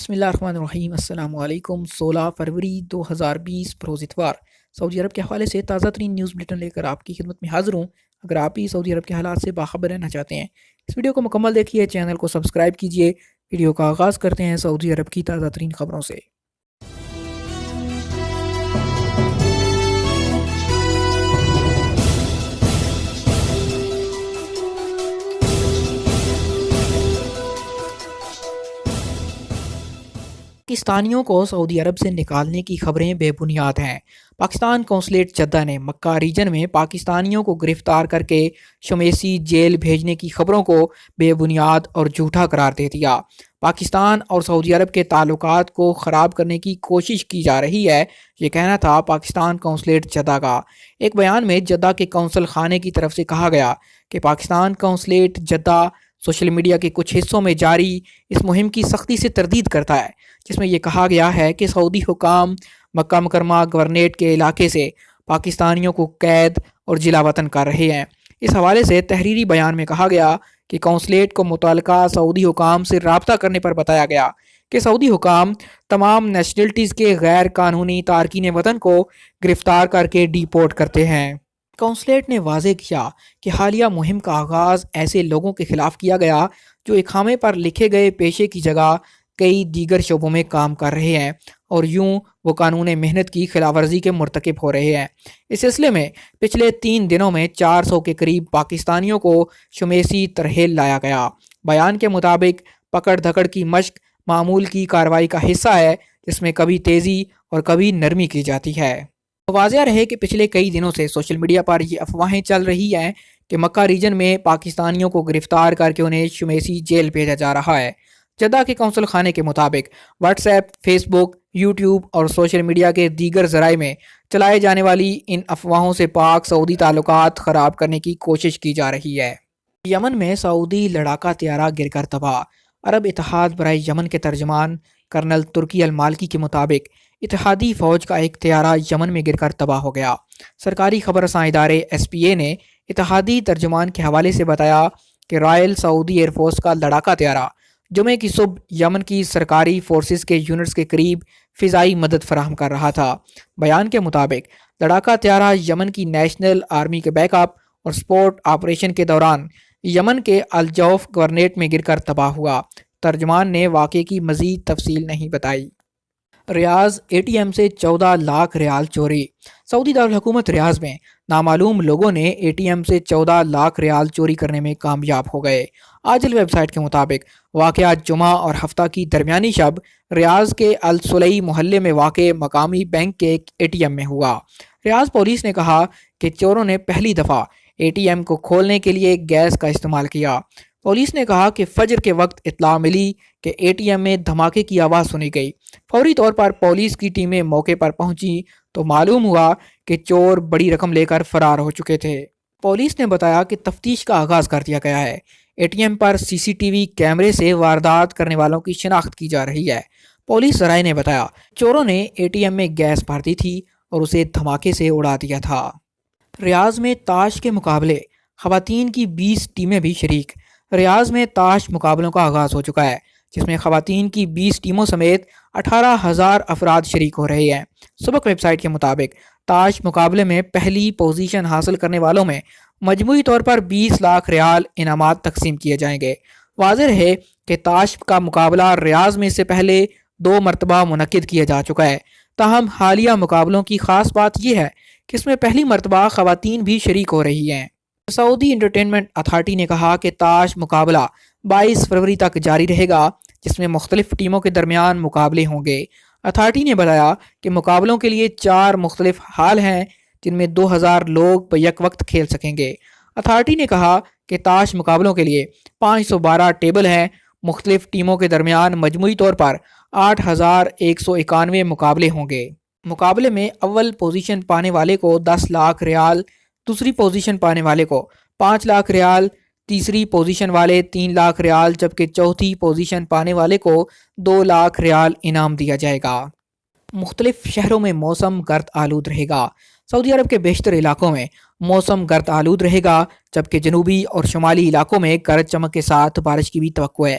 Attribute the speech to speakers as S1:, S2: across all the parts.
S1: بسم اللہ الرحمن الرحیم۔ السلام علیکم۔ 16 فروری 2020 بروز اتوار سعودی عرب کے حوالے سے تازہ ترین نیوز بلیٹن لے کر آپ کی خدمت میں حاضر ہوں۔ اگر آپ بھی سعودی عرب کے حالات سے باخبر رہنا چاہتے ہیں، اس ویڈیو کو مکمل دیکھیے، چینل کو سبسکرائب کیجیے۔ ویڈیو کا آغاز کرتے ہیں سعودی عرب کی تازہ ترین خبروں سے۔ پاکستانیوں کو سعودی عرب سے نکالنے کی خبریں بے بنیاد ہیں۔ پاکستان قونصلیٹ جدہ نے مکہ ریجن میں پاکستانیوں کو گرفتار کر کے شمیسی جیل بھیجنے کی خبروں کو بے بنیاد اور جھوٹا قرار دے دیا۔ پاکستان اور سعودی عرب کے تعلقات کو خراب کرنے کی کوشش کی جا رہی ہے، یہ کہنا تھا پاکستان قونصلیٹ جدہ کا۔ ایک بیان میں جدہ کے قونصل خانے کی طرف سے کہا گیا کہ Pakistan consulate Jeddah social media کے کچھ حصوں میں جاری اس مہم کی سختی سے تردید کرتا ہے، جس میں یہ کہا گیا ہے کہ سعودی حکام مکہ مکرمہ گورنریٹ کے علاقے سے پاکستانیوں کو قید اور جلا وطن کر رہے ہیں۔ اس حوالے سے تحریری بیان میں کہا گیا کہ قونصلیٹ کو متعلقہ سعودی حکام سے رابطہ کرنے پر بتایا گیا کہ سعودی حکام تمام نیشنلٹیز کے غیر قانونی تارکین وطن کو گرفتار کر کے ڈیپورٹ کرتے ہیں۔ قونصلیٹ نے واضح کیا کہ حالیہ مہم کا آغاز ایسے لوگوں کے خلاف کیا گیا جو اقامے پر لکھے گئے پیشے کی جگہ کئی دیگر شعبوں میں کام کر رہے ہیں اور یوں وہ قانون محنت کی خلاف ورزی کے مرتکب ہو رہے ہیں۔ اس سلسلے میں پچھلے 3 دنوں میں 400 کے قریب پاکستانیوں کو شمیسی ترحیل لایا گیا۔ بیان کے مطابق پکڑ دھکڑ کی مشق معمول کی کارروائی کا حصہ ہے، جس میں کبھی تیزی اور کبھی نرمی کی جاتی ہے۔ واضح رہے کہ پچھلے کئی دنوں سے سوشل میڈیا پر یہ افواہیں چل رہی ہیں کہ مکہ ریجن میں پاکستانیوں کو گرفتار کر کے انہیں شمیسی جیل بھیجا جا رہا ہے۔ جدہ کے قونصل خانے کے مطابق واٹس ایپ، فیس بک، یوٹیوب اور سوشل میڈیا کے دیگر ذرائع میں چلائے جانے والی ان افواہوں سے پاک سعودی تعلقات خراب کرنے کی کوشش کی جا رہی ہے۔ یمن میں سعودی لڑاکا طیارہ گر کر تباہ۔ عرب اتحاد برائے یمن کے ترجمان کرنل ترکی المالکی کے مطابق اتحادی فوج کا ایک طیارہ یمن میں گر کر تباہ ہو گیا۔ سرکاری خبر رساں ادارے SPA نے اتحادی ترجمان کے حوالے سے بتایا کہ رائل سعودی ایئر فورس کا لڑاکا طیارہ جمعے کی صبح یمن کی سرکاری فورسز کے یونٹس کے قریب فضائی مدد فراہم کر رہا تھا۔ بیان کے مطابق لڑاکا طیارہ یمن کی نیشنل آرمی کے بیک اپ اور سپورٹ آپریشن کے دوران یمن کے الجوف گورنریٹ میں گر کر تباہ ہوا۔ ترجمان نے واقعے کی مزید تفصیل نہیں بتائی۔ ریاض ATM سے 14 لاکھ ریال چوری۔ سعودی دارالحکومت ریاض میں نامعلوم لوگوں نے ATM سے 14 لاکھ ریال چوری کرنے میں کامیاب ہو گئے۔ آجل ویب سائٹ کے مطابق واقعہ جمعہ اور ہفتہ کی درمیانی شب ریاض کے السلئی محلے میں واقع مقامی بینک کے ایک ATM میں ہوا۔ ریاض پولیس نے کہا کہ چوروں نے پہلی دفعہ ATM کو کھولنے کے لیے گیس کا استعمال کیا۔ پولیس نے کہا کہ فجر کے وقت اطلاع ملی کہ ATM میں دھماکے کی آواز سنی گئی۔ فوری طور پر پولیس کی ٹیمیں موقع پر پہنچی تو معلوم ہوا کہ چور بڑی رقم لے کر فرار ہو چکے تھے۔ پولیس نے بتایا کہ تفتیش کا آغاز کر دیا گیا ہے۔ ATM پر CCTV کیمرے سے واردات کرنے والوں کی شناخت کی جا رہی ہے۔ پولیس ذرائع نے بتایا چوروں نے ATM میں گیس بھر دی تھی اور اسے دھماکے سے اڑا دیا تھا۔ ریاض میں تاش کے مقابلے، خواتین کی 20 ٹیمیں بھی شریک۔ ریاض میں تاش مقابلوں کا آغاز ہو چکا ہے، جس میں خواتین کی 20 ٹیموں سمیت 18,000 افراد شریک ہو رہے ہیں۔ سبق ویب سائٹ کے مطابق تاش مقابلے میں پہلی پوزیشن حاصل کرنے والوں میں مجموعی طور پر 20 لاکھ ریال انعامات تقسیم کیے جائیں گے۔ واضح رہے کہ تاش کا مقابلہ ریاض میں سے پہلے 2 مرتبہ منعقد کیا جا چکا ہے، تاہم حالیہ مقابلوں کی خاص بات یہ ہے کہ اس میں پہلی مرتبہ خواتین بھی شریک ہو رہی ہیں۔ سعودی انٹرٹینمنٹ اتھارٹی نے کہا کہ تاش مقابلہ 22 فروری تک جاری رہے گا، جس میں مختلف ٹیموں کے درمیان مقابلے ہوں گے۔ اتھارٹی نے بتایا کہ مقابلوں کے لیے 4 مختلف ہال ہیں، جن میں 2000 لوگ بیک وقت کھیل سکیں گے۔ اتھارٹی نے کہا کہ تاش مقابلوں کے لیے 512 ٹیبل ہیں۔ مختلف ٹیموں کے درمیان مجموعی طور پر 8191 مقابلے ہوں گے۔ مقابلے میں اول پوزیشن پانے والے کو 10 لاکھ ریال، دوسری پوزیشن پانے والے کو 5 لاکھ ریال، تیسری پوزیشن والے 3 لاکھ ریال، جبکہ چوتھی پوزیشن پانے والے کو 2 لاکھ ریال انعام دیا جائے گا۔ مختلف شہروں میں موسم گرد آلود رہے گا۔ سعودی عرب کے بیشتر علاقوں میں موسم گرد آلود رہے گا، جبکہ جنوبی اور شمالی علاقوں میں گرج چمک کے ساتھ بارش کی بھی توقع ہے۔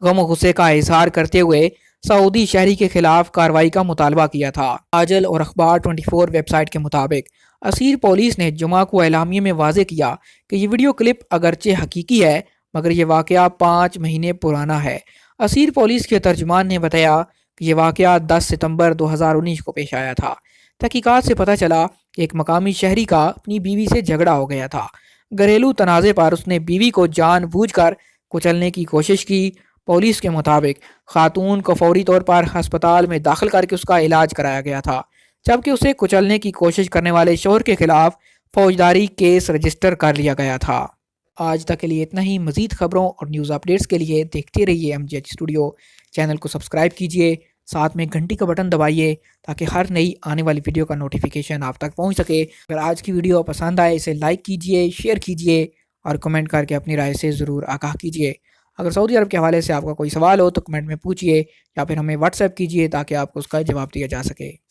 S1: غم و غصے کا اظہار کرتے ہوئے سعودی شہری کے خلاف کارروائی کا مطالبہ کیا تھا۔ آجل اور اخبار 24 ویب سائٹ کے مطابق اسیر پولیس نے جمعہ کو اعلامیے میں واضح کیا کہ یہ ویڈیو کلپ اگرچہ حقیقی ہے مگر یہ واقعہ 5 مہینے پرانا ہے۔ اسیر پولیس کے ترجمان نے بتایا کہ یہ واقعہ 10 ستمبر 2019 کو پیش آیا تھا۔ تحقیقات سے پتہ چلا کہ ایک مقامی شہری کا اپنی بیوی سے جھگڑا ہو گیا تھا۔ گھریلو تنازع پر اس نے بیوی کو جان بوجھ کر کچلنے کی کوشش کی۔ پولیس کے مطابق خاتون کو فوری طور پر ہسپتال میں داخل کر کے اس کا علاج کرایا گیا تھا، جبکہ اسے کچلنے کی کوشش کرنے والے شوہر کے خلاف فوجداری کیس رجسٹر کر لیا گیا تھا۔ آج تک کے لیے اتنا ہی۔ مزید خبروں اور نیوز اپڈیٹس کے لیے دیکھتے رہیے MGH اسٹوڈیو۔ چینل کو سبسکرائب کیجیے، ساتھ میں گھنٹی کا بٹن دبائیے تاکہ ہر نئی آنے والی ویڈیو کا نوٹیفیکیشن آپ تک پہنچ سکے۔ اگر آج کی ویڈیو پسند آئے اسے لائک کیجیے، شیئر کیجیے اور کمنٹ کر کے اپنی رائے سے ضرور آگاہ کیجیے۔ اگر سعودی عرب کے حوالے سے آپ کا کوئی سوال ہو تو کمنٹ میں پوچھیے یا پھر ہمیں واٹس ایپ کیجیے تاکہ آپ کو اس کا جواب دیا جا سکے۔